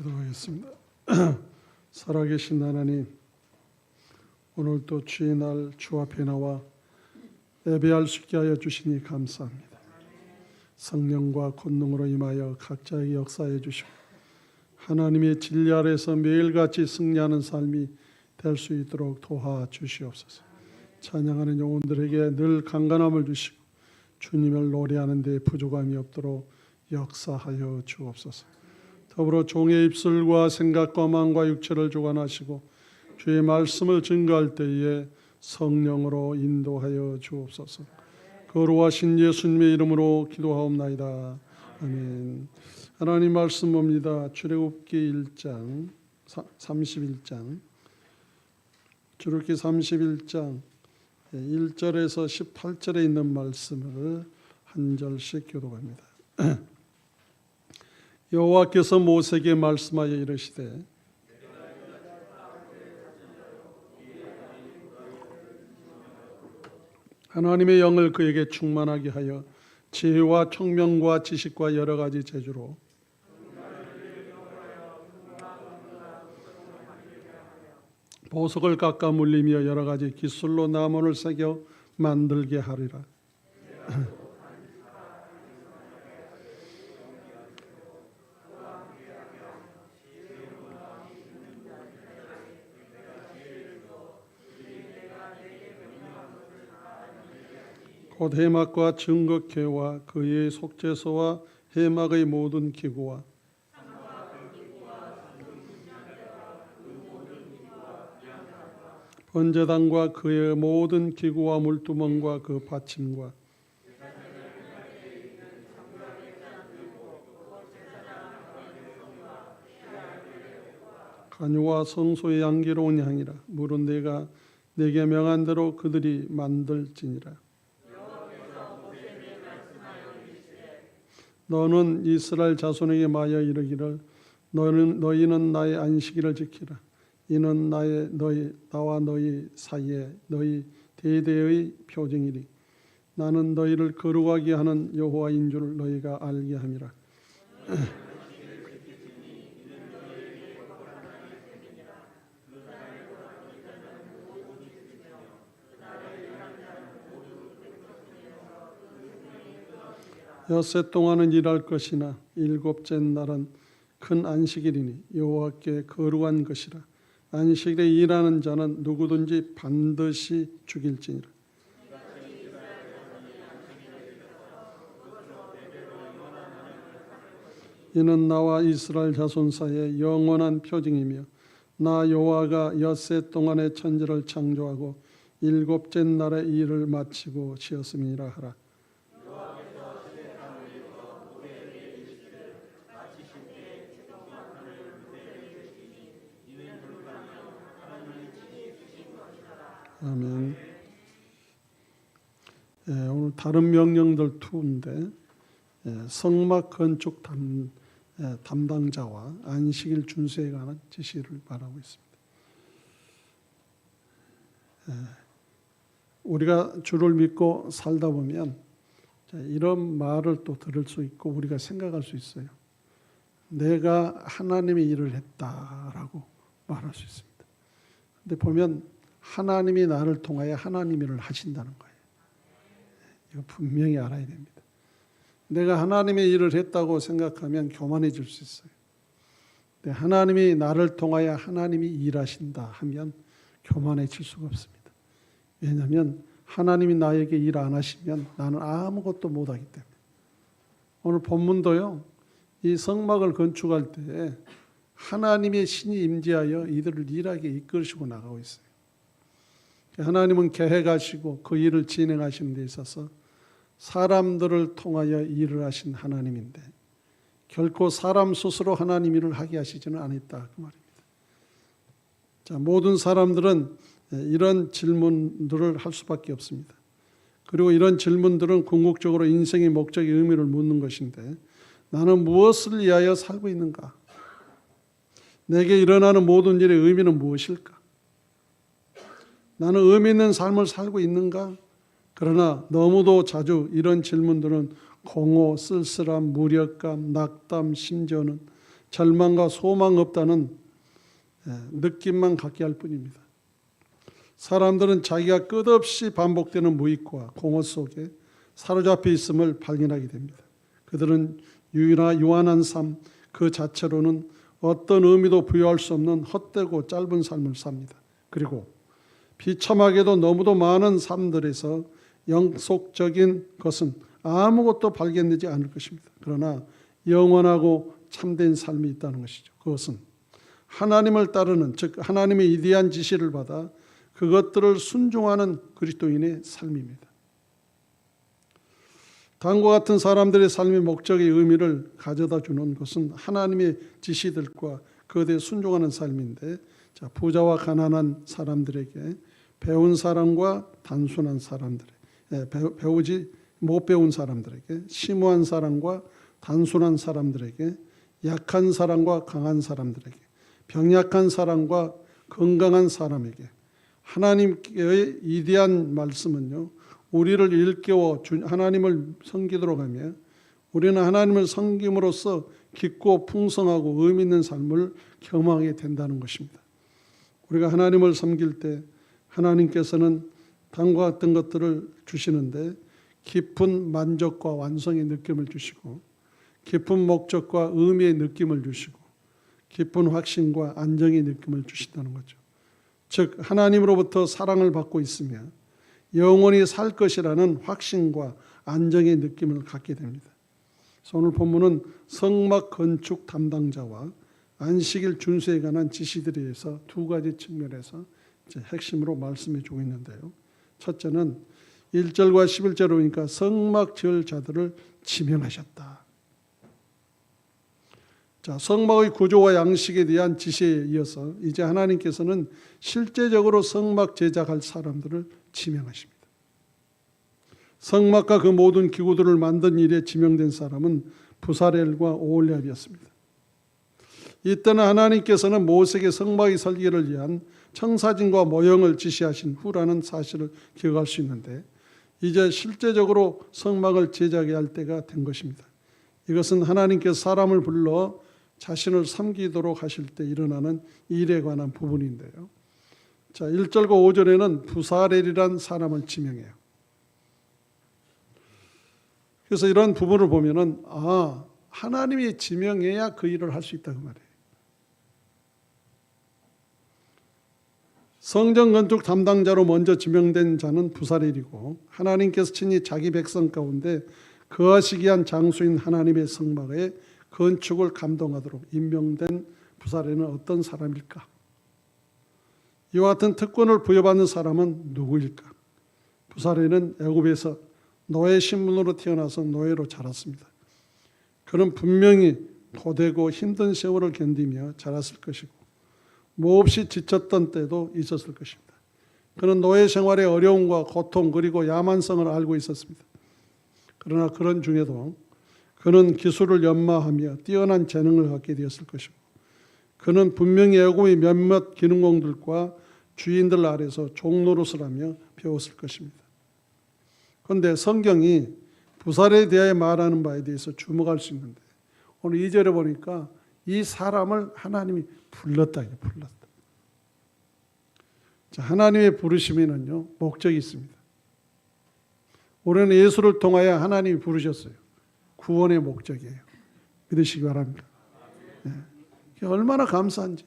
기도하겠습니다. 살아계신 하나님, 오늘 또 주의 날 주 앞에 나와 예배할 수 있게 하여 주시니 감사합니다. 성령과 권능으로 임하여 각자에게 역사해 주시고 하나님의 진리 아래서 매일같이 승리하는 삶이 될 수 있도록 도와주시옵소서. 찬양하는 영혼들에게 늘 강건함을 주시고 주님을 노래하는 데 부족함이 없도록 역사하여 주옵소서. 더불어 종의 입술과 생각과 마음과 육체를 주관하시고 주의 말씀을 증거할 때에 성령으로 인도하여 주옵소서. 거룩하신 예수님의 이름으로 기도하옵나이다. 아멘. 하나님 말씀 봅니다. 출애굽기 1장 31장 출애굽기 31장 1절에서 18절에 있는 말씀을 한 절씩 교독합니다. 여호와께서 모세에게 말씀하여 이르시되 하나님의 영을 그에게 충만하게 하여 지혜와 총명과 지식과 여러 가지 재주로 보석을 깎아 물리며 여러 가지 기술로 나무를 새겨 만들게 하리라. 곧 해막과 증거궤와 그의 속죄소와 해막의 모든 기구와 번제단과 그의 모든 기구와 물두멍과 그 받침과 간유와 성소의 향기로운 향이라. 물은 내가 내게 명한 대로 그들이 만들지니라. 너는 이스라엘 자손에게 말하여 이르기를 너희는 나의 안식일을 지키라. 이는 나와 너희 사이에 너희 대대의 표징이리. 나는 너희를 거룩하게 하는 여호와인 줄 너희가 알게 함이라. 엿새 동안은 일할 것이나 일곱째 날은 큰 안식일이니 여호와께 거룩한 것이라. 안식일에 일하는 자는 누구든지 반드시 죽일지니라. 이는 나와 이스라엘 자손 사이의 영원한 표징이며 나 여호와가 엿새 동안의 천지를 창조하고 일곱째 날에 일을 마치고 쉬었음이라 하라. 아멘. 오늘 다른 명령들 2인데 성막 건축 담당자와 안식일 준수에 관한 지시를 말하고 있습니다. 우리가 주를 믿고 살다 보면 이런 말을 또 들을 수 있고 우리가 생각할 수 있어요. 내가 하나님의 일을 했다라고 말할 수 있습니다. 근데 보면 하나님이 나를 통하여 하나님 일을 하신다는 거예요. 이거 분명히 알아야 됩니다. 내가 하나님의 일을 했다고 생각하면 교만해질 수 있어요. 근데 하나님이 나를 통하여 하나님이 일하신다 하면 교만해질 수가 없습니다. 왜냐하면 하나님이 나에게 일 안 하시면 나는 아무것도 못하기 때문에. 오늘 본문도요. 이 성막을 건축할 때 하나님의 신이 임재하여 이들을 일하게 이끌시고 나가고 있어요. 하나님은 계획하시고 그 일을 진행하시는 데 있어서 사람들을 통하여 일을 하신 하나님인데 결코 사람 스스로 하나님 일을 하게 하시지는 않았다 그 말입니다. 자, 모든 사람들은 이런 질문들을 할 수밖에 없습니다. 그리고 이런 질문들은 궁극적으로 인생의 목적의 의미를 묻는 것인데 나는 무엇을 위하여 살고 있는가? 내게 일어나는 모든 일의 의미는 무엇일까? 나는 의미 있는 삶을 살고 있는가? 그러나 너무도 자주 이런 질문들은 공허, 쓸쓸함, 무력감, 낙담, 심지어는 절망과 소망 없다는 느낌만 갖게 할 뿐입니다. 사람들은 자기가 끝없이 반복되는 무익과 공허 속에 사로잡혀 있음을 발견하게 됩니다. 그들은 유한한 삶 그 자체로는 어떤 의미도 부여할 수 없는 헛되고 짧은 삶을 삽니다. 그리고 비참하게도 너무도 많은 삶들에서 영속적인 것은 아무것도 발견되지 않을 것입니다. 그러나 영원하고 참된 삶이 있다는 것이죠. 그것은 하나님을 따르는, 즉 하나님의 위대한 지시를 받아 그것들을 순종하는 그리스도인의 삶입니다. 다음과 같은 사람들의 삶의 목적의 의미를 가져다 주는 것은 하나님의 지시들과 그것에 순종하는 삶인데, 자, 부자와 가난한 사람들에게, 배운 사람과 단순한 사람들에게, 배우지 못 배운 사람들에게, 심오한 사람과 단순한 사람들에게, 약한 사람과 강한 사람들에게, 병약한 사람과 건강한 사람에게, 하나님의 위대한 말씀은요, 우리를 일깨워 하나님을 섬기도록 하며 우리는 하나님을 섬김으로써 깊고 풍성하고 의미 있는 삶을 경험하게 된다는 것입니다. 우리가 하나님을 섬길 때 하나님께서는 다음과 같은 것들을 주시는데, 깊은 만족과 완성의 느낌을 주시고, 깊은 목적과 의미의 느낌을 주시고, 깊은 확신과 안정의 느낌을 주신다는 거죠. 즉 하나님으로부터 사랑을 받고 있으며 영원히 살 것이라는 확신과 안정의 느낌을 갖게 됩니다. 그래서 오늘 본문은 성막 건축 담당자와 안식일 준수에 관한 지시들에 대해서 두 가지 측면에서 이제 핵심으로 말씀해 주고 있는데요. 첫째는 1절과 11절을 보니까 성막 지을 자들을 지명하셨다. 자, 성막의 구조와 양식에 대한 지시에 이어서 이제 하나님께서는 실제적으로 성막 제작할 사람들을 지명하십니다. 성막과 그 모든 기구들을 만든 일에 지명된 사람은 부사렐과 오홀리압이었습니다. 이때는 하나님께서는 모세에게 성막의 설계를 위한 청사진과 모형을 지시하신 후라는 사실을 기억할 수 있는데, 이제 실제적으로 성막을 제작해야 할 때가 된 것입니다. 이것은 하나님께서 사람을 불러 자신을 섬기도록 하실 때 일어나는 일에 관한 부분인데요. 자, 1절과 5절에는 부사렐이란 사람을 지명해요. 그래서 이런 부분을 보면은 하나님이 지명해야 그 일을 할 수 있다 그 말이에요. 성전 건축 담당자로 먼저 지명된 자는 부사렐이고, 하나님께서 친히 자기 백성 가운데 거하시기 위한 장소인 하나님의 성막의 건축을 감동하도록 임명된 부사렐은 어떤 사람일까? 이와 같은 특권을 부여받는 사람은 누구일까? 부사렐은 애굽에서 노예 신분으로 태어나서 노예로 자랐습니다. 그는 분명히 고되고 힘든 세월을 견디며 자랐을 것이고 몹시 지쳤던 때도 있었을 것입니다. 그는 노예 생활의 어려움과 고통 그리고 야만성을 알고 있었습니다. 그러나 그런 중에도 그는 기술을 연마하며 뛰어난 재능을 갖게 되었을 것이고, 그는 분명히 애굽의 몇몇 기능공들과 주인들 아래서 종노릇을 하며 배웠을 것입니다. 그런데 성경이 부사렐에 대하여 말하는 바에 대해서 주목할 수 있는데, 오늘 2절에 보니까 이 사람을 하나님이 불렀다. 자, 하나님의 부르심에는요 목적이 있습니다. 우리는 예수를 통하여 하나님이 부르셨어요. 구원의 목적이에요. 믿으시기 바랍니다. 네. 얼마나 감사한지.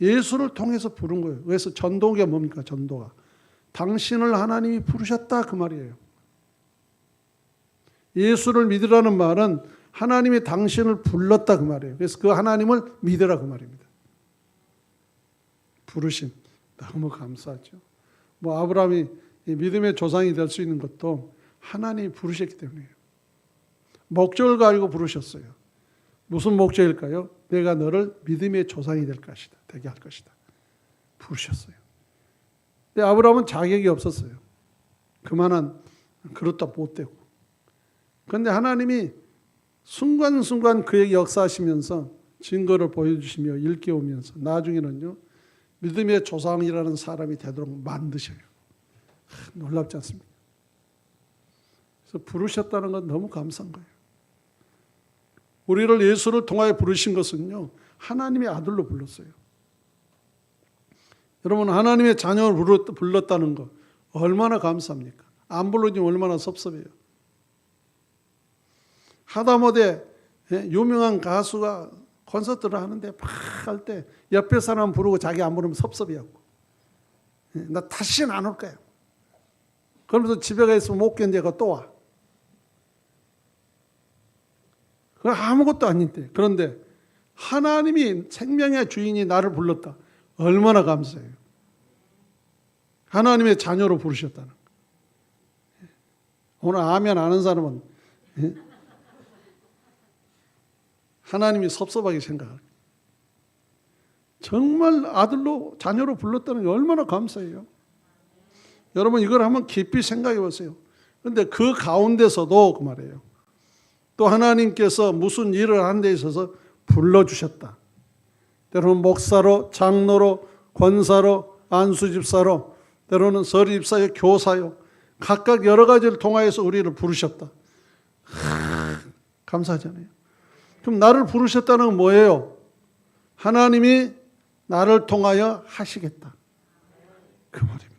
예수를 통해서 부른 거예요. 그래서 전도가 뭡니까? 전도가 당신을 하나님이 부르셨다 그 말이에요. 예수를 믿으라는 말은 하나님이 당신을 불렀다 그 말이에요. 그래서 그 하나님을 믿으라 그 말입니다. 부르심 너무 감사하죠. 아브라함이 믿음의 조상이 될 수 있는 것도 하나님이 부르셨기 때문이에요. 목적을 가지고 부르셨어요. 무슨 목적일까요? 내가 너를 믿음의 조상이 될 것이다. 되게 할 것이다. 부르셨어요. 근데 아브라함은 자격이 없었어요. 그만한 그릇도 못 되고. 그런데 하나님이 순간순간 그에게 역사하시면서 증거를 보여주시며 일깨우면서 나중에는요 믿음의 조상이라는 사람이 되도록 만드셔요. 놀랍지 않습니까? 그래서 부르셨다는 건 너무 감사한 거예요. 우리를 예수를 통하여 부르신 것은요, 하나님의 아들로 불렀어요. 여러분, 하나님의 자녀를 불렀다는 거 얼마나 감사합니까? 안 불러주면 얼마나 섭섭해요. 하다못해 유명한 가수가 콘서트를 하는데 막 할 때 옆에 사람 부르고 자기 안 부르면 섭섭해하고, 나 다시는 안 올 거야. 그러면서 집에 가 있으면 못 견뎌가 또 와. 그 아무것도 아닌데, 그런데 하나님이 생명의 주인이 나를 불렀다. 얼마나 감사해요. 하나님의 자녀로 부르셨다는 거. 오늘 아멘 아는 사람은 하나님이 섭섭하게 생각할 거예요. 정말 아들로 자녀로 불렀다는 게 얼마나 감사해요. 여러분, 이걸 한번 깊이 생각해 보세요. 그런데 그 가운데서도 그 말이에요, 또 하나님께서 무슨 일을 하는 데 있어서 불러주셨다. 때로는 목사로, 장로로, 권사로, 안수집사로, 때로는 서리집사요, 교사요, 각각 여러 가지를 통하여서 우리를 부르셨다. 감사하잖아요. 그럼 나를 부르셨다는 건 뭐예요? 하나님이 나를 통하여 하시겠다, 그 말입니다.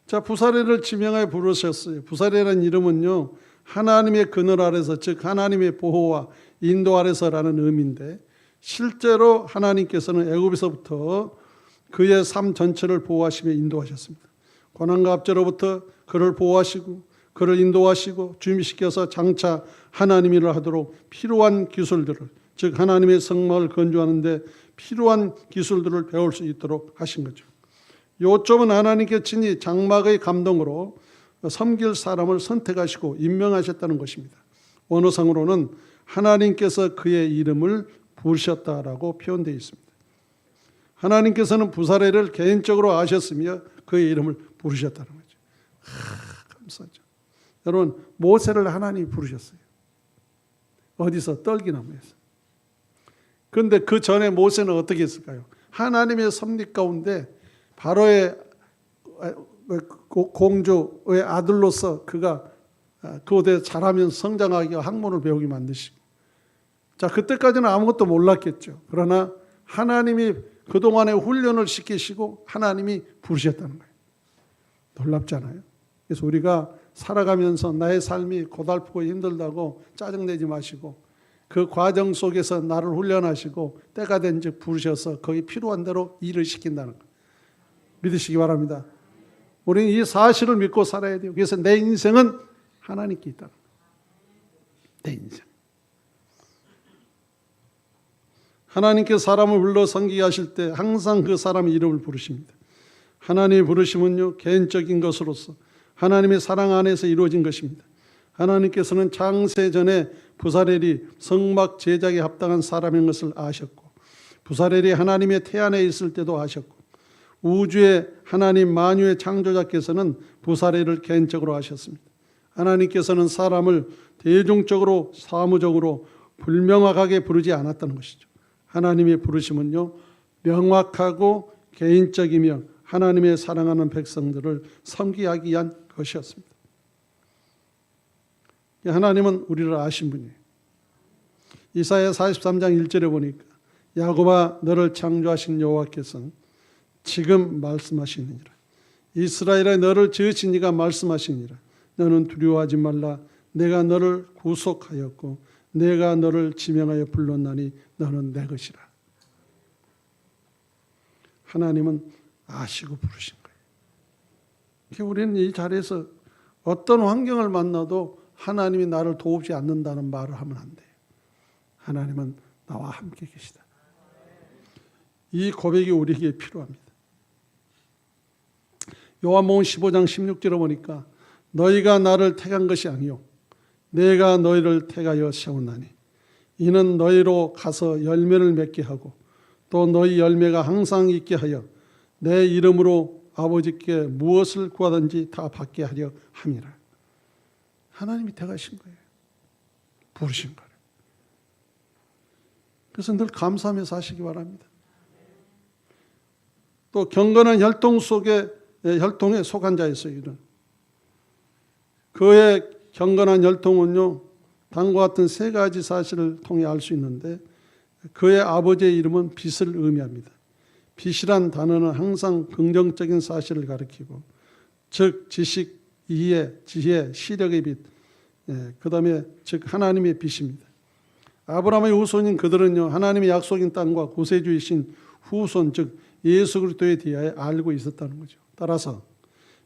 자, 부사례를 지명하여 부르셨어요. 부사례라는 이름은요, 하나님의 그늘 아래서, 즉 하나님의 보호와 인도 아래서라는 의미인데, 실제로 하나님께서는 애굽에서부터 그의 삶 전체를 보호하시며 인도하셨습니다. 고난과 압제로부터 그를 보호하시고 그를 인도하시고 준비시켜서 장차 하나님 일을 하도록 필요한 기술들을, 즉 하나님의 성막을 건조하는 데 필요한 기술들을 배울 수 있도록 하신 거죠. 요점은 하나님께 친히 장막의 감동으로 섬길 사람을 선택하시고 임명하셨다는 것입니다. 원어상으로는 하나님께서 그의 이름을 부르셨다라고 표현되어 있습니다. 하나님께서는 부사례를 개인적으로 아셨으며 그의 이름을 부르셨다는 거죠. 감사하죠. 여러분, 모세를 하나님이 부르셨어요. 어디서? 떨기나무에서. 그런데 그 전에 모세는 어떻게 했을까요? 하나님의 섭리 가운데 바로의 공주의 아들로서 그가 그곳에 자라면서 성장하기 위해 학문을 배우게 만드시고, 자, 그때까지는 아무것도 몰랐겠죠. 그러나 하나님이 그동안에 훈련을 시키시고 하나님이 부르셨다는 거예요. 놀랍잖아요. 그래서 우리가 살아가면서 나의 삶이 고달프고 힘들다고 짜증내지 마시고, 그 과정 속에서 나를 훈련하시고 때가 된즉 부르셔서 거기 필요한 대로 일을 시킨다는 거 믿으시기 바랍니다. 우리는 이 사실을 믿고 살아야 돼요. 그래서 내 인생은 하나님께 있다는 거예요. 내 인생. 하나님께 사람을 불러 섬기게 하실 때 항상 그 사람의 이름을 부르십니다. 하나님의 부르심은요, 개인적인 것으로서 하나님의 사랑 안에서 이루어진 것입니다. 하나님께서는 창세전에 부사렐이 성막 제작에 합당한 사람인 것을 아셨고, 부사렐이 하나님의 태안에 있을 때도 아셨고, 우주의 하나님 만유의 창조자께서는 부사렐을 개인적으로 아셨습니다. 하나님께서는 사람을 대중적으로 사무적으로 불명확하게 부르지 않았다는 것이죠. 하나님의 부르심은요, 명확하고 개인적이며 하나님의 사랑하는 백성들을 섬기하기 위한 것이었습니다. 하나님은 우리를 아신 분이에요. 이사야 43장 1절에 보니까 야곱아 너를 창조하신 여호와께서는 지금 말씀하시느니라. 이스라엘아 너를 지으신 이가 말씀하시니라. 너는 두려워하지 말라. 내가 너를 구속하였고 내가 너를 지명하여 불렀나니 너는 내 것이라. 하나님은 아시고 부르신 거예요. 우리는 이 자리에서 어떤 환경을 만나도 하나님이 나를 도우지 않는다는 말을 하면 안 돼요. 하나님은 나와 함께 계시다. 이 고백이 우리에게 필요합니다. 요한복음 15장 16절에 보니까 너희가 나를 택한 것이 아니요 내가 너희를 택하여 세웠나니 이는 너희로 가서 열매를 맺게 하고 또 너희 열매가 항상 있게 하여 내 이름으로 아버지께 무엇을 구하든지 다 받게 하려 함이라. 하나님이 택하신 거예요. 부르신 거예요. 그래서 늘 감사하며 사시기 바랍니다. 또 경건한 혈통 속에 혈통에 속한 자였어요. 이런 그의 경건한 혈통은요 다음과 같은 세 가지 사실을 통해 알 수 있는데 그의 아버지의 이름은 빛을 의미합니다. 빛이란 단어는 항상 긍정적인 사실을 가리키고 즉 지식, 이해, 지혜, 시력의 빛, 그 다음에 즉 하나님의 빛입니다. 아브라함의 후손인 그들은요 하나님의 약속인 땅과 구세주이신 후손 즉 예수 그리스도에 대하여 알고 있었다는 거죠. 따라서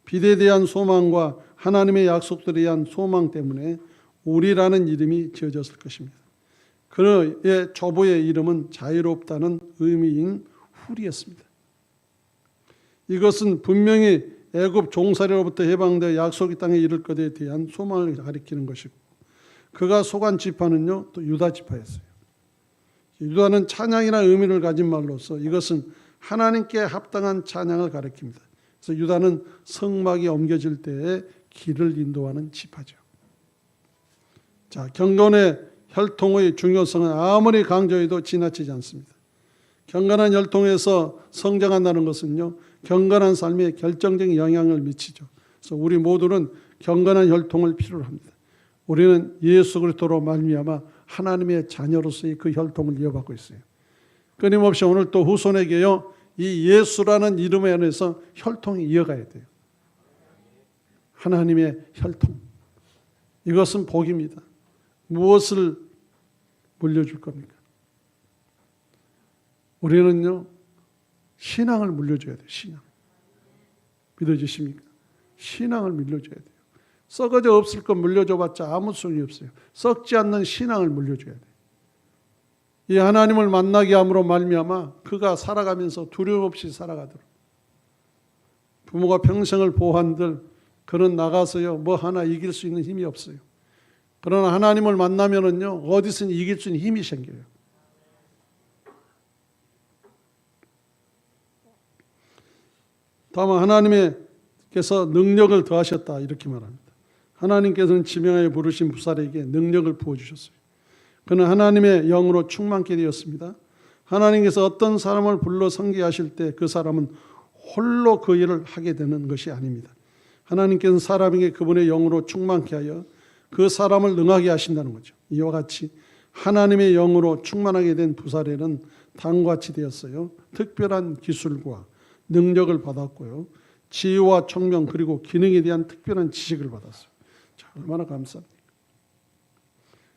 빛에 대한 소망과 하나님의 약속들에 대한 소망 때문에 우리라는 이름이 지어졌을 것입니다. 그의 조부의 이름은 자유롭다는 의미인 훌이었습니다. 이것은 분명히 애굽 종살이로부터 해방되어 약속의 땅에 이를 것에 대한 소망을 가리키는 것이고 그가 속한 지파는요 또 유다 지파였어요. 유다는 찬양이나 의미를 가진 말로서 이것은 하나님께 합당한 찬양을 가리킵니다. 그래서 유다는 성막이 옮겨질 때에 길을 인도하는 지파죠. 자, 경건의 혈통의 중요성은 아무리 강조해도 지나치지 않습니다. 경건한 혈통에서 성장한다는 것은요 경건한 삶에 결정적인 영향을 미치죠. 그래서 우리 모두는 경건한 혈통을 필요로 합니다. 우리는 예수 그리스도로 말미암아 하나님의 자녀로서의 그 혈통을 이어받고 있어요. 끊임없이 오늘 또 후손에게요 이 예수라는 이름에 안에서 혈통이 이어가야 돼요. 하나님의 혈통. 이것은 복입니다. 무엇을 물려줄 겁니까? 우리는요 신앙을 물려줘야 돼요. 신앙. 믿어지십니까? 신앙을 물려줘야 돼요. 썩어져 없을 것 물려줘봤자 아무 소용이 없어요. 썩지 않는 신앙을 물려줘야 돼요. 이 하나님을 만나게 함으로 말미암아 그가 살아가면서 두려움 없이 살아가도록. 부모가 평생을 보호한들 그는 나가서요 뭐 하나 이길 수 있는 힘이 없어요. 그러나 하나님을 만나면은요 어디서든 이길 수 있는 힘이 생겨요. 다만 하나님께서 능력을 더하셨다 이렇게 말합니다. 하나님께서는 지명하여 부르신 부살에게 능력을 부어주셨어요. 그는 하나님의 영으로 충만케 되었습니다. 하나님께서 어떤 사람을 불러 섬기하실 때 그 사람은 홀로 그 일을 하게 되는 것이 아닙니다. 하나님께서는 사람에게 그분의 영으로 충만케 하여 그 사람을 능하게 하신다는 거죠. 이와 같이 하나님의 영으로 충만하게 된 부살에는 다음과 같이 되었어요. 특별한 기술과 능력을 받았고요. 지혜와 총명 그리고 기능에 대한 특별한 지식을 받았어요. 자, 얼마나 감사합니까?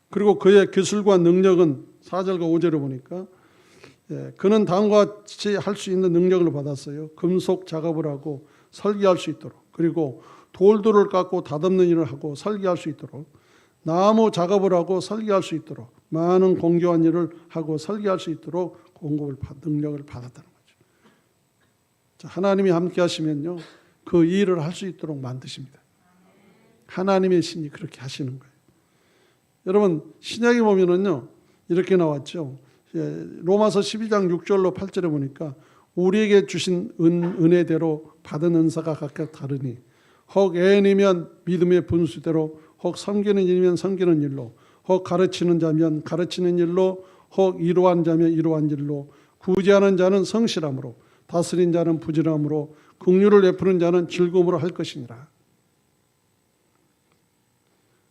그리고 그의 기술과 능력은 4절과 5절을 보니까 그는 다음과 같이 할 수 있는 능력을 받았어요. 금속 작업을 하고 설계할 수 있도록 그리고 돌들을 깎고 다듬는 일을 하고 설계할 수 있도록 나무 작업을 하고 설계할 수 있도록 많은 공교한 일을 하고 설계할 수 있도록 능력을 받았다는 거죠. 자, 하나님이 함께 하시면요 그 일을 할 수 있도록 만드십니다. 하나님의 신이 그렇게 하시는 거예요. 여러분 신약에 보면은요 이렇게 나왔죠. 로마서 12장 6절로 8절에 보니까 우리에게 주신 은혜대로 받은 은사가 각각 다르니 혹 애인이면 믿음의 분수대로 혹 섬기는 일이면 섬기는 일로 혹 가르치는 자면 가르치는 일로 혹 이로한 자면 이로한 일로 구제하는 자는 성실함으로 다스린 자는 부지런함으로 긍휼을 베푸는 자는 즐거움으로 할 것이니라.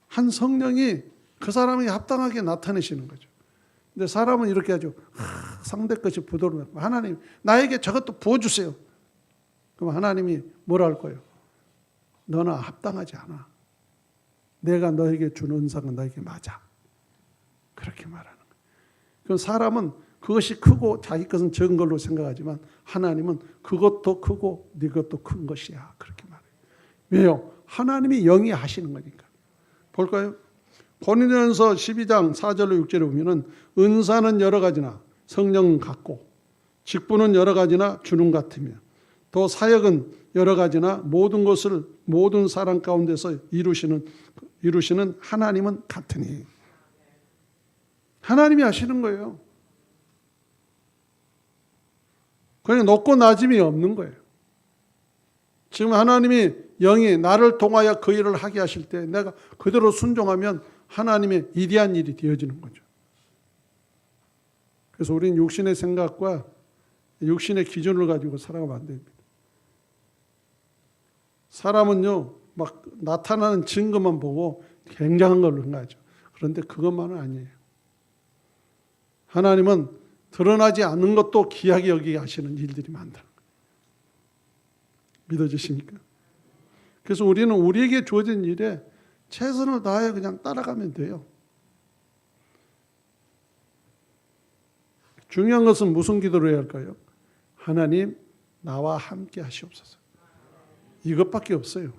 한 성령이 그 사람에게 합당하게 나타내시는 거죠. 근데 사람은 이렇게 하죠. 상대 것이 부드러워. 하나님 나에게 저것도 부어주세요. 그럼 하나님이 뭐라 할 거예요? 너는 합당하지 않아. 내가 너에게 준 은사가 너에게 맞아. 그렇게 말하는 거예요. 그럼 사람은 그것이 크고 자기 것은 적은 걸로 생각하지만 하나님은 그것도 크고 네 것도 큰 것이야. 그렇게 말해요. 왜요? 하나님이 영이 하시는 거니까. 볼까요? 고린도전서 12장 4절로 6절에 보면은 은사는 여러 가지나 성령은 같고 직분은 여러 가지나 주는 같으며 또 사역은 여러 가지나 모든 것을 모든 사람 가운데서 이루시는 하나님은 같으니. 하나님이 하시는 거예요. 그냥 높고 낮음이 없는 거예요. 지금 하나님이 영이 나를 통하여 그 일을 하게 하실 때 내가 그대로 순종하면 하나님의 위대한 일이 되어지는 거죠. 그래서 우리는 육신의 생각과 육신의 기준을 가지고 살아가면 안 됩니다. 사람은요, 막 나타나는 증거만 보고 굉장한 걸 능가하죠. 그런데 그것만은 아니에요. 하나님은 드러나지 않는 것도 귀하게 여기게 하시는 일들이 많다. 믿어지십니까? 그래서 우리는 우리에게 주어진 일에 최선을 다해 그냥 따라가면 돼요. 중요한 것은 무슨 기도를 해야 할까요? 하나님 나와 함께 하시옵소서. 이것밖에 없어요.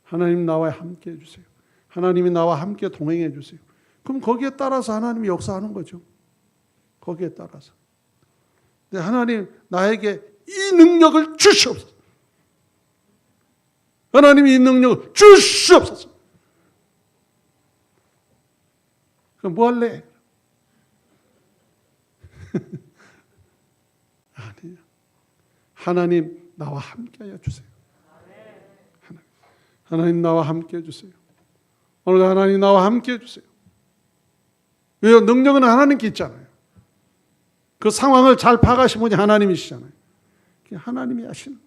하나님 나와 함께 해주세요. 하나님이 나와 함께 동행해 주세요. 그럼 거기에 따라서 하나님이 역사하는 거죠. 거기에 따라서. 근데 하나님 나에게 이 능력을 주시옵소서. 하나님이 이 능력을 주시옵소서. 그럼 뭐 할래? 아니요. 하나님 나와 함께하여 주세요. 하나님 나와 함께해 주세요. 오늘 하나님 나와 함께해 주세요. 왜요? 능력은 하나님께 있잖아요. 그 상황을 잘 파악하신 분이 하나님이시잖아요. 하나님이 하시는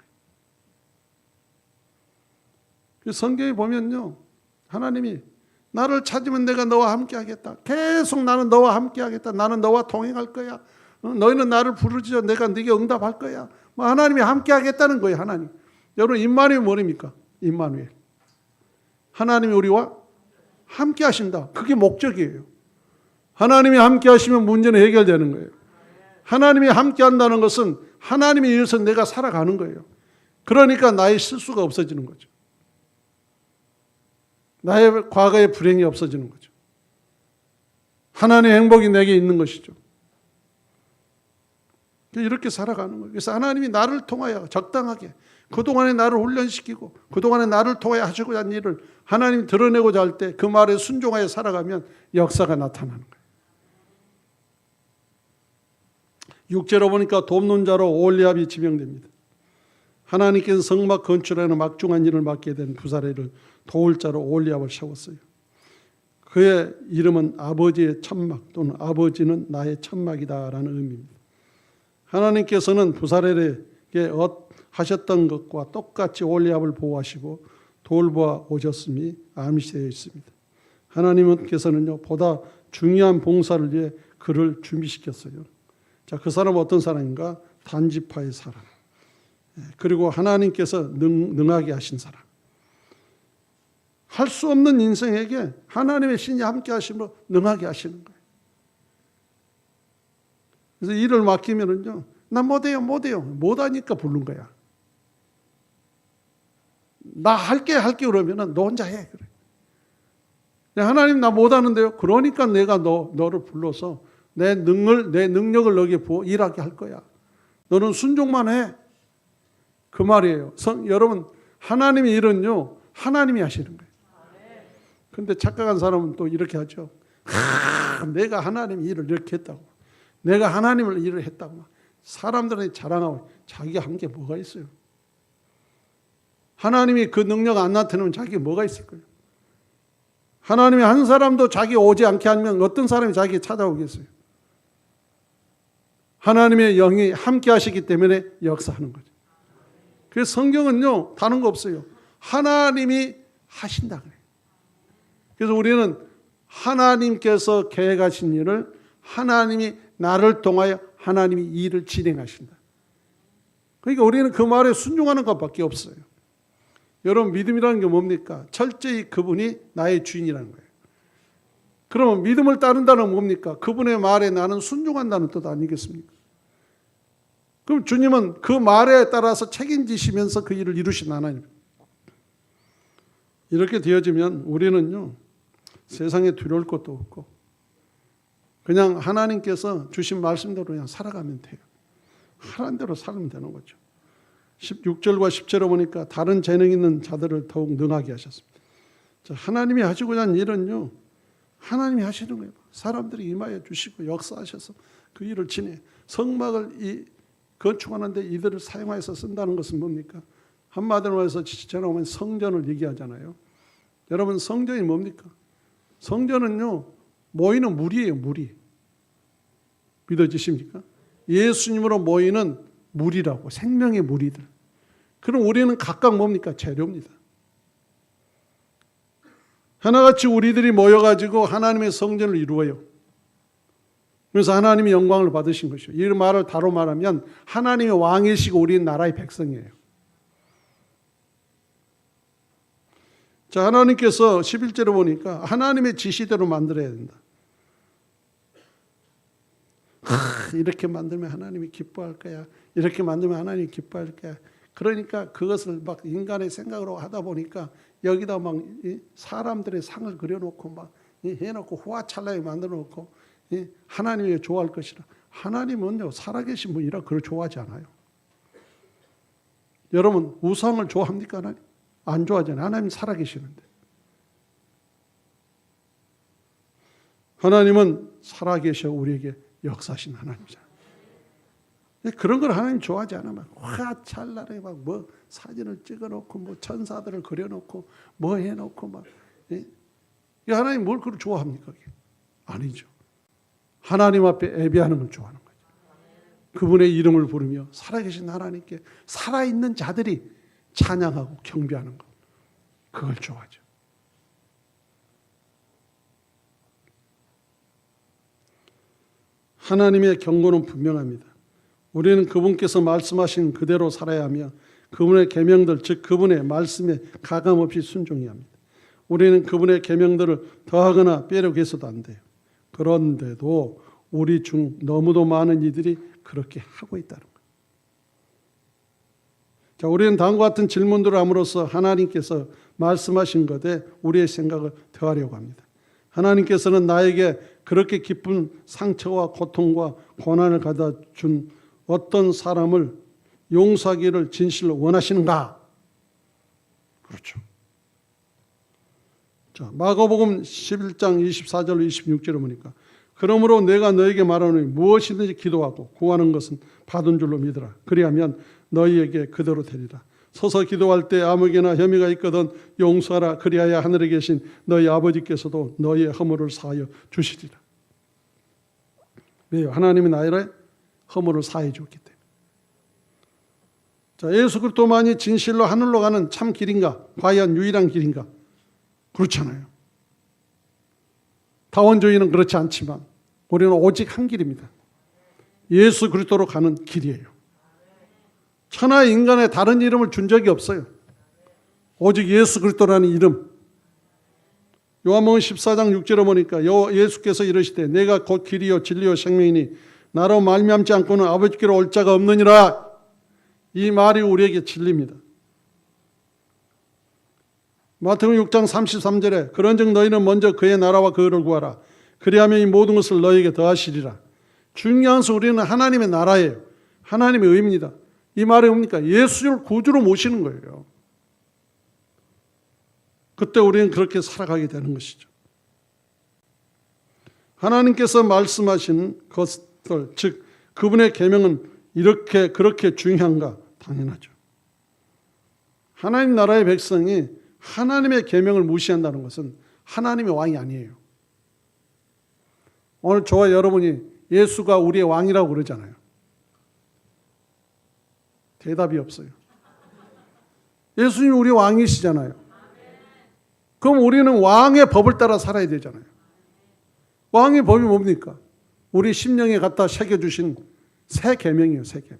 거예요. 성경에 보면요, 하나님이 나를 찾으면 내가 너와 함께 하겠다. 계속 나는 너와 함께 하겠다. 나는 너와 동행할 거야. 너희는 나를 부르짖어 내가 네게 응답할 거야. 하나님이 함께 하겠다는 거예요. 하나님. 여러분 임마누엘 뭐입니까? 임마누엘. 하나님이 우리와 함께 하신다. 그게 목적이에요. 하나님이 함께 하시면 문제는 해결되는 거예요. 하나님이 함께 한다는 것은 하나님에 의해서 내가 살아가는 거예요. 그러니까 나의 실수가 없어지는 거죠. 나의 과거의 불행이 없어지는 거죠. 하나님의 행복이 내게 있는 것이죠. 이렇게 살아가는 거예요. 그래서 하나님이 나를 통하여 적당하게 그동안에 나를 훈련시키고 그동안에 나를 통하여 하시고자 한 일을 하나님이 드러내고자 할 때 그 말에 순종하여 살아가면 역사가 나타나는 거예요. 6절로 보니까 돕는 자로 올리압이 지명됩니다. 하나님께서 성막 건축하는 막중한 일을 맡게 된 부사레를 도울 자로 올리압을 세웠어요. 그의 이름은 아버지의 천막 또는 아버지는 나의 천막이다라는 의미입니다. 하나님께서는 부사렐에게 하셨던 것과 똑같이 올리압을 보호하시고 돌보아 오셨음이 암시되어 있습니다. 하나님께서는요 보다 중요한 봉사를 위해 그를 준비시켰어요. 자, 그 사람은 어떤 사람인가? 단지파의 사람. 그리고 하나님께서 능하게 하신 사람. 할 수 없는 인생에게 하나님의 신이 함께 하심으로 능하게 하시는 거예요. 그래서 일을 맡기면은요, 나 못해요. 못하니까 부른 거야. 나 할게 그러면은 너 혼자 해. 그래. 하나님 나 못하는데요. 그러니까 내가 너를 불러서 내 능력을 너에게 부어 일하게 할 거야. 너는 순종만 해. 그 말이에요. 여러분, 하나님의 일은요, 하나님이 하시는 거예요. 그런데 착각한 사람은 또 이렇게 하죠. 내가 하나님 일을 이렇게 했다고. 내가 하나님을 일을 했다고. 사람들한테 자랑하고 자기가 한 게 뭐가 있어요? 하나님이 그 능력 안 나타내면 자기가 뭐가 있을 거예요? 하나님이 한 사람도 자기 오지 않게 하면 어떤 사람이 자기가 찾아오겠어요? 하나님의 영이 함께 하시기 때문에 역사하는 거죠. 그래서 성경은요, 다른 거 없어요. 하나님이 하신다 그래요. 그래서 우리는 하나님께서 계획하신 일을 하나님이 나를 통하여 하나님이 이 일을 진행하신다. 그러니까 우리는 그 말에 순종하는 것밖에 없어요. 여러분, 믿음이라는 게 뭡니까? 철저히 그분이 나의 주인이라는 거예요. 그러면 믿음을 따른다는 건 뭡니까? 그분의 말에 나는 순종한다는 뜻 아니겠습니까? 그럼 주님은 그 말에 따라서 책임지시면서 그 일을 이루신 하나님. 이렇게 되어지면 우리는요, 세상에 두려울 것도 없고 그냥 하나님께서 주신 말씀대로 그냥 살아가면 돼요. 하라는 대로 살면 되는 거죠. 6절과 10절에 보니까 다른 재능 있는 자들을 더욱 능하게 하셨습니다. 자, 하나님이 하시고자 하는 일은요, 하나님이 하시는 거예요. 사람들이 임하여 주시고 역사하셔서 그 일을 진행. 성막을 건축하는데 이들을 사용해서 쓴다는 것은 뭡니까? 한마디로 말해서 지체로 보면 성전을 얘기하잖아요. 여러분, 성전이 뭡니까? 성전은요, 모이는 무리예요, 무리. 믿어지십니까? 예수님으로 모이는 무리라고, 생명의 무리들. 그럼 우리는 각각 뭡니까? 재료입니다. 하나같이 우리들이 모여가지고 하나님의 성전을 이루어요. 그래서 하나님이 영광을 받으신 것이요. 이 말을 다로 말하면 하나님의 왕이시고 우리는 나라의 백성이에요. 자, 하나님께서 11절에 보니까 하나님의 지시대로 만들어야 된다. 이렇게 만들면 하나님이 기뻐할 거야. 이렇게 만들면 하나님이 기뻐할 거야. 그러니까 그것을 막 인간의 생각으로 하다 보니까 여기다 막 사람들의 상을 그려놓고 막 해놓고 호화찬란하게 만들어놓고 하나님이 좋아할 것이라. 하나님은요 살아계신 분이라 그걸 좋아하지 않아요. 여러분 우상을 좋아합니까? 하나님? 안 좋아하잖아요. 하나님 살아계시는데. 하나님은 살아계셔 우리에게 역사하신 하나님이잖아요. 그런 걸 하나님 좋아하지 않아. 막 화찰나게 막 뭐 사진을 찍어놓고 뭐 천사들을 그려놓고 뭐 해놓고 막. 하나님 뭘 그걸 좋아합니까? 그게? 아니죠. 하나님 앞에 예배하는 걸 좋아하는 거죠. 그분의 이름을 부르며 살아계신 하나님께 살아있는 자들이 찬양하고 경배하는 것. 그걸 좋아하죠. 하나님의 경고는 분명합니다. 우리는 그분께서 말씀하신 그대로 살아야 하며 그분의 계명들 즉 그분의 말씀에 가감없이 순종해야 합니다. 우리는 그분의 계명들을 더하거나 빼려고 해서도 안 돼요. 그런데도 우리 중 너무도 많은 이들이 그렇게 하고 있다는 거예요. 자, 우리는 다음과 같은 질문들을 함으로써 하나님께서 말씀하신 것에 우리의 생각을 더하려고 합니다. 하나님께서는 나에게 그렇게 깊은 상처와 고통과 고난을 가다 준 어떤 사람을 용서하기를 진실로 원하시는가? 그렇죠. 자, 마가복음 11장 24절로 26절을 보니까 그러므로 내가 너에게 말하노니 무엇이든지 기도하고 구하는 것은 받은 줄로 믿으라. 그리하면 너희에게 그대로 되리라. 서서 기도할 때 아무에게나 혐의가 있거든 용서하라. 그리하여 하늘에 계신 너희 아버지께서도 너희의 허물을 사하여 주시리라. 왜요? 하나님이 나의 허물을 사해 주었기 때문에. 자, 예수 그리스도만이 진실로 하늘로 가는 참 길인가? 과연 유일한 길인가? 그렇잖아요. 다원주의는 그렇지 않지만 우리는 오직 한 길입니다. 예수 그리스도로 가는 길이에요. 천하 인간에 다른 이름을 준 적이 없어요. 오직 예수 그리스도라는 이름. 요한복음 14장 6절에 보니까 예수께서 이르시되 내가 곧 길이요 진리요 생명이니 나로 말미암지 않고는 아버지께로 올 자가 없느니라. 이 말이 우리에게 진리입니다. 마태복음 6장 33절에 그런즉 너희는 먼저 그의 나라와 그의를 구하라. 그리하면 이 모든 것을 너희에게 더하시리라. 중요한 것은 우리는 하나님의 나라예요. 하나님의 의입니다. 이 말이 뭡니까? 예수를 구주로 모시는 거예요. 그때 우리는 그렇게 살아가게 되는 것이죠. 하나님께서 말씀하신 것들, 즉 그분의 계명은 그렇게 중요한가? 당연하죠. 하나님 나라의 백성이 하나님의 계명을 무시한다는 것은 하나님의 왕이 아니에요. 오늘 저와 여러분이 예수가 우리의 왕이라고 그러잖아요. 대답이 없어요. 예수님이 우리의 왕이시잖아요. 그럼 우리는 왕의 법을 따라 살아야 되잖아요. 왕의 법이 뭡니까? 우리 심령에 갖다 새겨주신 새 계명이에요. 새 계명.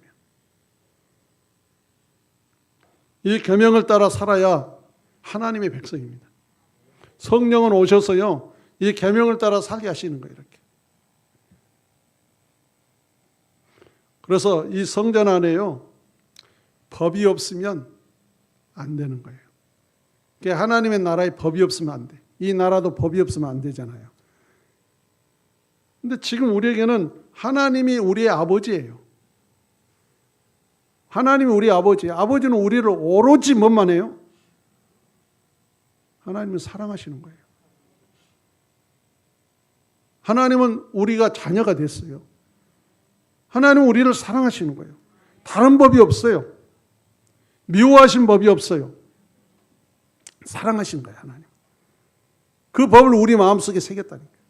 이 계명을 따라 살아야 하나님의 백성입니다. 성령은 오셔서요, 이 계명을 따라 살게 하시는 거예요. 이렇게. 그래서 이 성전 안에요, 법이 없으면 안 되는 거예요. 그러니까 하나님의 나라에 법이 없으면 안 돼. 이 나라도 법이 없으면 안 되잖아요. 근데 지금 우리에게는 하나님이 우리의 아버지예요. 하나님이 우리 아버지예요. 아버지는 우리를 오로지 뭐만 해요? 하나님은 사랑하시는 거예요. 하나님은 우리가 자녀가 됐어요. 하나님은 우리를 사랑하시는 거예요. 다른 법이 없어요. 미워하신 법이 없어요. 사랑하신 거예요, 하나님. 그 법을 우리 마음속에 새겼다니까요.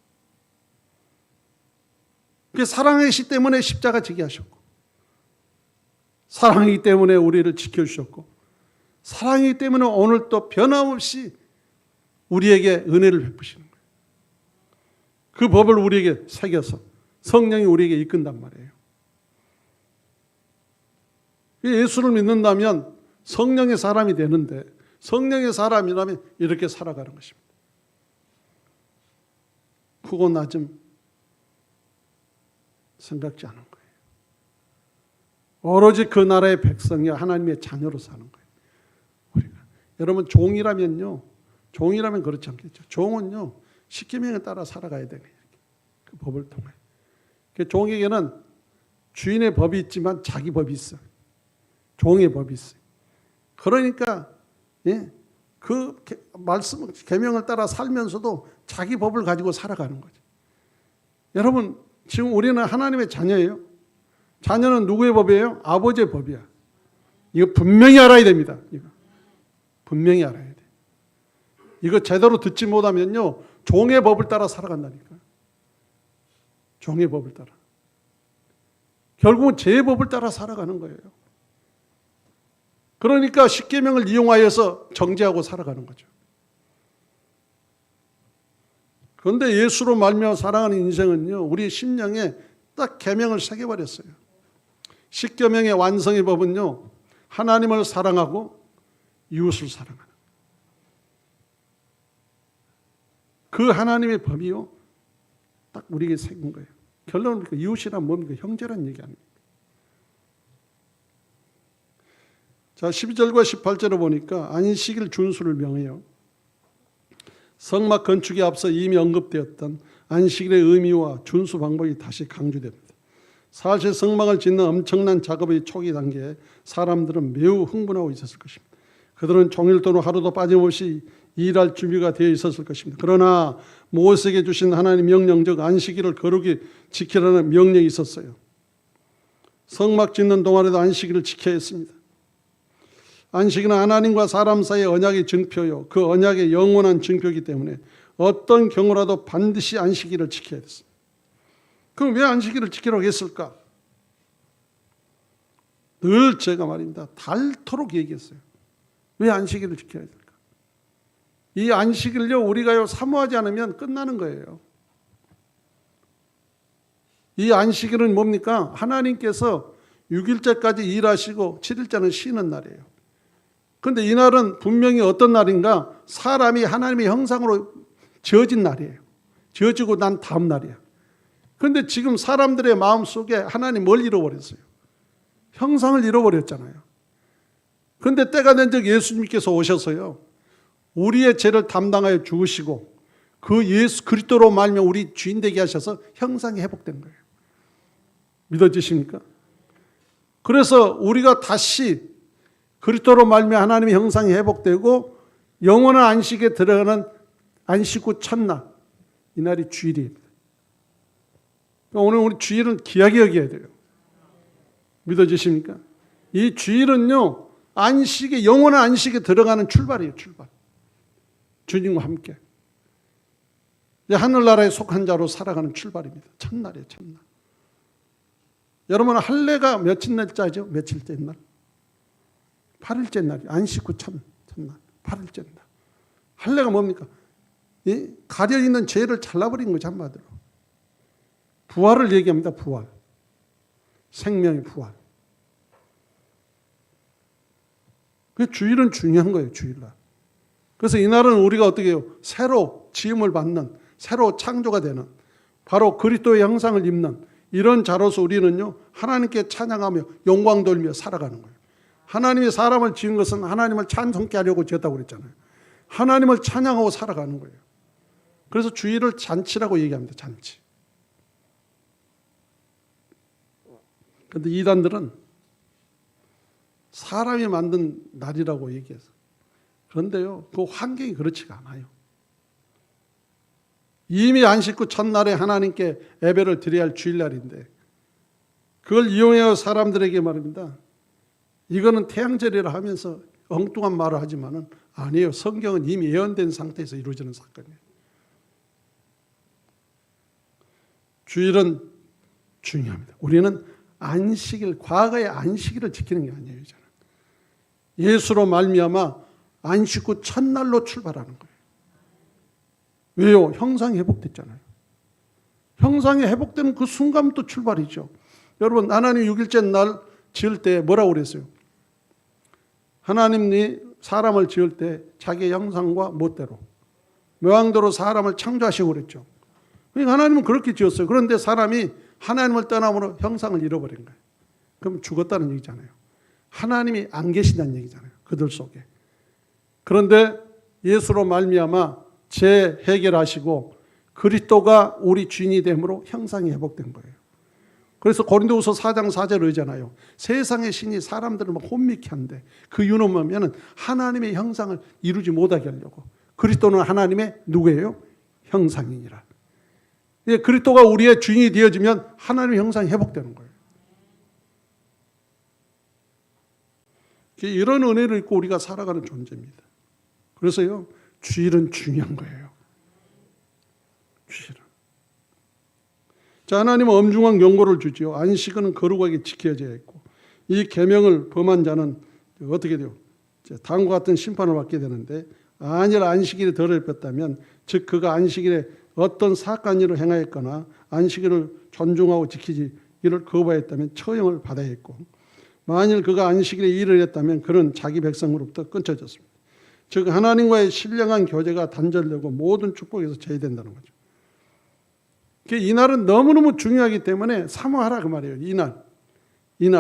그 사랑이시기 때문에 십자가 지게 하셨고, 사랑이기 때문에 우리를 지켜주셨고, 사랑이기 때문에 오늘 또 변함없이 우리에게 은혜를 베푸시는 거예요. 그 법을 우리에게 새겨서 성령이 우리에게 이끈단 말이에요. 예수를 믿는다면 성령의 사람이 되는데 성령의 사람이라면 이렇게 살아가는 것입니다. 크고 낮음 생각지 않은 거예요. 오로지 그 나라의 백성이 하나님의 자녀로 사는 거예요. 우리가. 여러분 종이라면요. 종이라면 그렇지 않겠죠. 종은요. 십계명에 따라 살아가야 되는 거예요. 그 법을 통해. 그 종에게는 주인의 법이 있지만 자기 법이 있어요. 종의 법이 있어요. 그러니까 그 말씀 계명을 따라 살면서도 자기 법을 가지고 살아가는 거죠. 여러분 지금 우리는 하나님의 자녀예요. 자녀는 누구의 법이에요? 아버지의 법이야. 이거 분명히 알아야 됩니다. 이거 분명히 알아야 돼. 이거 제대로 듣지 못하면요 종의 법을 따라 살아간다니까. 종의 법을 따라. 결국은 제 법을 따라 살아가는 거예요. 그러니까 십계명을 이용하여서 정죄하고 살아가는 거죠. 그런데 예수로 말미암아 살아가는 인생은요, 우리 심령에 딱 계명을 새겨버렸어요. 십계명의 완성의 법은요, 하나님을 사랑하고 이웃을 사랑하는. 그 하나님의 법이요, 딱 우리에게 새긴 거예요. 결론은 이웃이란 뭡니까? 형제란 얘기 아닙니까? 자, 12절과 18절을 보니까 안식일 준수를 명해요. 성막 건축에 앞서 이미 언급되었던 안식일의 의미와 준수 방법이 다시 강조됩니다. 사실 성막을 짓는 엄청난 작업의 초기 단계에 사람들은 매우 흥분하고 있었을 것입니다. 그들은 종일 또는 하루도 빠짐없이 일할 준비가 되어 있었을 것입니다. 그러나 모세에게 주신 하나님의 명령, 즉 안식일을 거룩히 지키라는 명령이 있었어요. 성막 짓는 동안에도 안식일을 지켜야 했습니다. 안식일은 하나님과 사람 사이의 언약의 증표요, 그 언약의 영원한 증표이기 때문에 어떤 경우라도 반드시 안식일을 지켜야 됐습니다. 그럼 왜 안식일을 지키라고 했을까? 늘 제가 말입니다. 닳도록 얘기했어요. 왜 안식일을 지켜야 될까? 이 안식일요, 우리가요 사모하지 않으면 끝나는 거예요. 이 안식일은 뭡니까? 하나님께서 6일째까지 일하시고 7일째는 쉬는 날이에요. 그런데 이 날은 분명히 어떤 날인가? 사람이 하나님의 형상으로 지어진 날이에요. 지어지고 난 다음 날이야. 그런데 지금 사람들의 마음속에 하나님 뭘 잃어버렸어요? 형상을 잃어버렸잖아요. 그런데 때가 된 적 예수님께서 오셔서요, 우리의 죄를 담당하여 죽으시고 그 예수 그리스도로 말미암아 우리 주인 되게 하셔서 형상이 회복된 거예요. 믿어지십니까? 그래서 우리가 다시 그리스도로 말미암아 하나님의 형상이 회복되고 영원한 안식에 들어가는 안식 후 첫날, 이 날이 주일입니다. 오늘 우리 주일은 귀하게 여겨야 돼요. 믿어지십니까? 이 주일은요, 안식에, 영원한 안식에 들어가는 출발이에요. 출발. 주님과 함께 하늘나라에 속한 자로 살아가는 출발입니다. 첫날이에요. 첫날. 여러분 할례가 며칠 날짜죠? 며칠째 날? 8일째 날이 안식 후 첫날 8일째 날. 할례가 뭡니까? 가려있는 죄를 잘라버린 거죠. 한마디로 부활을 얘기합니다. 부활, 생명의 부활. 그 주일은 중요한 거예요. 주일날. 그래서 이날은 우리가 어떻게 해요? 새로 지음을 받는, 새로 창조가 되는, 바로 그리스도의 형상을 입는 이런 자로서 우리는요, 하나님께 찬양하며 영광 돌며 살아가는 거예요. 하나님이 사람을 지은 것은 하나님을 찬송케 하려고 지었다고 그랬잖아요. 하나님을 찬양하고 살아가는 거예요. 그래서 주일을 잔치라고 얘기합니다. 잔치. 그런데 이단들은 사람이 만든 날이라고 얘기해서, 그런데요, 그 환경이 그렇지가 않아요. 이미 안식 후 첫날에 하나님께 예배를 드려야 할 주일날인데 그걸 이용해서 사람들에게 말입니다. 이거는 태양절이라 하면서 엉뚱한 말을 하지만은 아니에요. 성경은 이미 예언된 상태에서 이루어지는 사건이에요. 주일은 중요합니다. 우리는 안식일, 과거의 안식일을 지키는 게 아니에요. 저는. 예수로 말미암아 안식 후 첫날로 출발하는 거예요. 왜요? 형상이 회복됐잖아요. 형상이 회복되는 그 순간부터 출발이죠. 여러분, 하나님 6일째 날 지을 때 뭐라고 그랬어요? 하나님이 사람을 지을 때 자기의 형상과 멋대로 모양대로 사람을 창조하시고 그랬죠. 그러니까 하나님은 그렇게 지었어요. 그런데 사람이 하나님을 떠남으로 형상을 잃어버린 거예요. 그럼 죽었다는 얘기잖아요. 하나님이 안 계신다는 얘기잖아요. 그들 속에. 그런데 예수로 말미암아 재해결하시고 그리스도가 우리 주인이 됨으로 형상이 회복된 거예요. 그래서 고린도후서 4장 4절 의잖아요. 세상의 신이 사람들을 막 혼미케 한데 그 이유는 뭐냐면 하나님의 형상을 이루지 못하게 하려고. 그리스도는 하나님의 누구예요? 형상이니라. 그리스도가 우리의 주인이 되어지면 하나님의 형상이 회복되는 거예요. 이런 은혜를 입고 우리가 살아가는 존재입니다. 그래서요, 주일은 중요한 거예요. 주일은. 자, 하나님은 엄중한 경고를 주지요. 안식은 거룩하게 지켜져야 했고, 이 계명을 범한 자는 어떻게 돼요? 다음과 같은 심판을 받게 되는데, 만일 안식일에 덜을 뺐다면, 즉 그가 안식일에 어떤 사악한 일을 행하였거나 안식일을 존중하고 지키지 이를 거부하였다면 처형을 받아야 했고, 만일 그가 안식일에 일을 했다면 그는 자기 백성으로부터 끊쳐졌습니다. 즉 하나님과의 신령한 교제가 단절되고 모든 축복에서 제외된다는 거죠. 이 날은 너무너무 중요하기 때문에 사모하라 그 말이에요. 이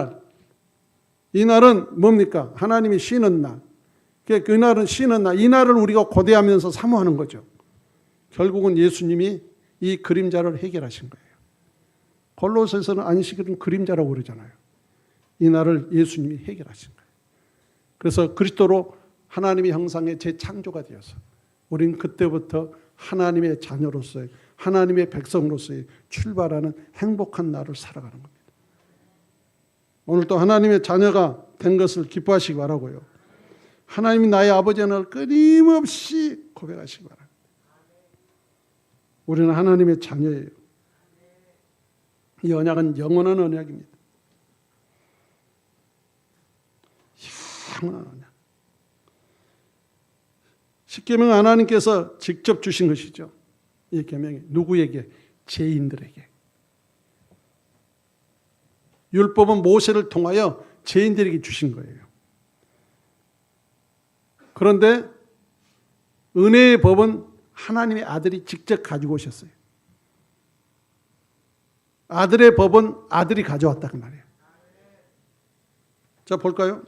날은 뭡니까? 하나님이 쉬는 날. 그 날은 쉬는 날. 이 날을 우리가 고대하면서 사모하는 거죠. 결국은 예수님이 이 그림자를 해결하신 거예요. 골로새서는 안식일은 그림자라고 그러잖아요. 이 날을 예수님이 해결하신 거예요. 그래서 그리스도로 하나님의 형상의 재창조가 되어서 우리는 그때부터 하나님의 자녀로서의 하나님의 백성으로서의 출발하는 행복한 날을 살아가는 겁니다. 오늘도 하나님의 자녀가 된 것을 기뻐하시기 바라고요. 하나님이 나의 아버지는 끊임없이 고백하시기 바랍니다. 우리는 하나님의 자녀예요. 이 언약은 영원한 언약입니다. 영원한 언약. 십계명은 하나님께서 직접 주신 것이죠. 이 계명이 누구에게? 죄인들에게. 율법은 모세를 통하여 죄인들에게 주신 거예요. 그런데 은혜의 법은 하나님의 아들이 직접 가지고 오셨어요. 아들의 법은 아들이 가져왔다 그 말이에요. 자, 볼까요?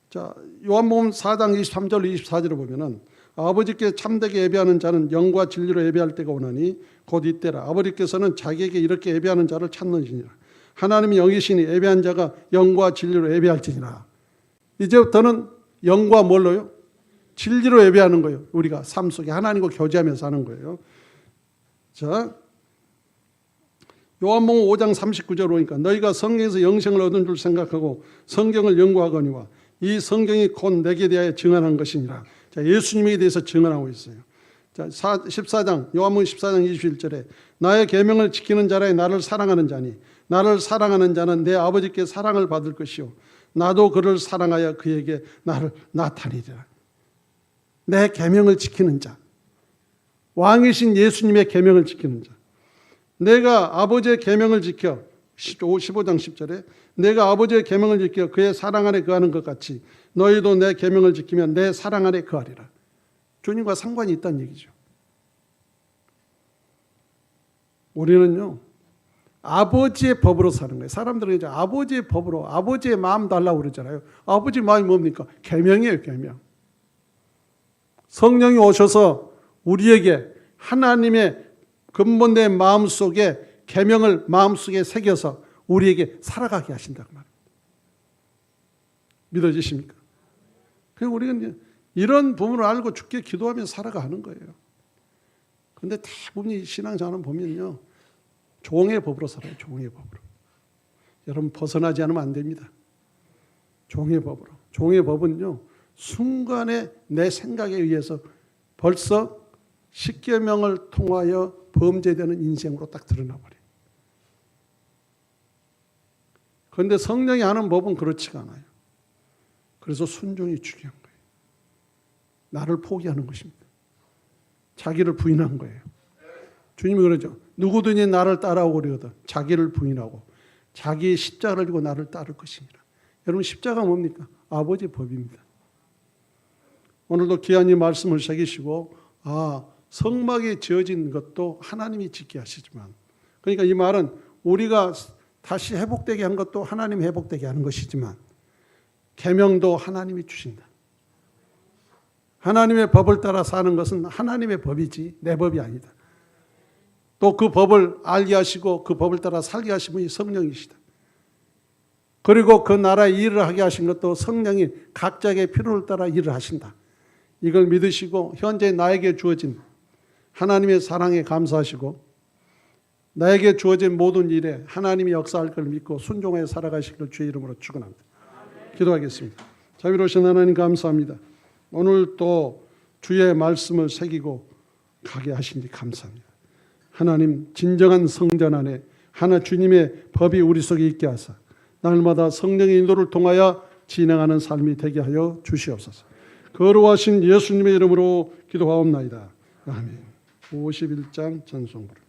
자, 요한복음 4장 23절 24절을 보면은 아버지께 참되게 예배하는 자는 영과 진리로 예배할 때가 오나니 곧 이때라. 아버지께서는 자기에게 이렇게 예배하는 자를 찾는지니라. 하나님이 영이시니 예배한 자가 영과 진리로 예배할지니라. 이제부터는 영과 뭘로요? 진리로 예배하는 거예요. 우리가 삶 속에 하나님과 교제하면서 하는 거예요. 자, 요한복음 5장 39절 보니까 너희가 성경에서 영생을 얻은 줄 생각하고 성경을 연구하거니와 이 성경이 곧 내게 대하여 증언한 것이니라. 자, 예수님에 대해서 증언하고 있어요. 자, 14장 요한복음 14장 21절에 나의 계명을 지키는 자라에 나를 사랑하는 자니 나를 사랑하는 자는 내 아버지께 사랑을 받을 것이요 나도 그를 사랑하여 그에게 나를 나타내리라. 내 계명을 지키는 자, 왕이신 예수님의 계명을 지키는 자. 내가 아버지의 계명을 지켜 15장 10절에 내가 아버지의 계명을 지켜 그의 사랑 안에 거하는 것 같이 너희도 내 계명을 지키면 내 사랑 안에 거하리라. 주님과 상관이 있다는 얘기죠. 우리는요 아버지의 법으로 사는 거예요. 사람들은 이제 아버지의 법으로 아버지의 마음 달라고 그러잖아요. 아버지 마음이 뭡니까? 계명이에요. 계명. 성령이 오셔서 우리에게 하나님의 근본된 마음속에 계명을 마음속에 새겨서 우리에게 살아가게 하신다고 말합니다. 믿어지십니까? 그래서 우리는 이런 부분을 알고 주께 기도하면서 살아가는 거예요. 그런데 대부분 신앙생활은 보면요 종의 법으로 살아요. 종의 법으로. 여러분 벗어나지 않으면 안 됩니다. 종의 법으로. 종의 법은요 순간에 내 생각에 의해서 벌써 십계명을 통하여 범죄되는 인생으로 딱 드러나 버려요. 그런데 성령이 하는 법은 그렇지가 않아요. 그래서 순종이 중요한 거예요. 나를 포기하는 것입니다. 자기를 부인한 거예요. 주님이 그러죠. 누구든지 나를 따라오려거든 자기를 부인하고 자기의 십자가를 지고 나를 따를 것이니라. 여러분 십자가 뭡니까? 아버지 법입니다. 오늘도 귀한 이 말씀을 새기시고 성막에 지어진 것도 하나님이 짓게 하시지만, 그러니까 이 말은 우리가 다시 회복되게 한 것도 하나님이 회복되게 하는 것이지만 계명도 하나님이 주신다. 하나님의 법을 따라 사는 것은 하나님의 법이지 내 법이 아니다. 또 그 법을 알게 하시고 그 법을 따라 살게 하신 분이 성령이시다. 그리고 그 나라의 일을 하게 하신 것도 성령이 각자의 필요를 따라 일을 하신다. 이걸 믿으시고 현재 나에게 주어진 하나님의 사랑에 감사하시고 나에게 주어진 모든 일에 하나님이 역사할 걸 믿고 순종하여 살아가시기를 주의 이름으로 축원합니다. 기도하겠습니다. 자비로우신 하나님 감사합니다. 오늘 또 주의 말씀을 새기고 가게 하시니 감사합니다. 하나님 진정한 성전 안에 하나 주님의 법이 우리 속에 있게 하사 날마다 성령의 인도를 통하여 진행하는 삶이 되게 하여 주시옵소서. 거룩하신 예수님의 이름으로 기도하옵나이다. 아멘. 51장 찬송부를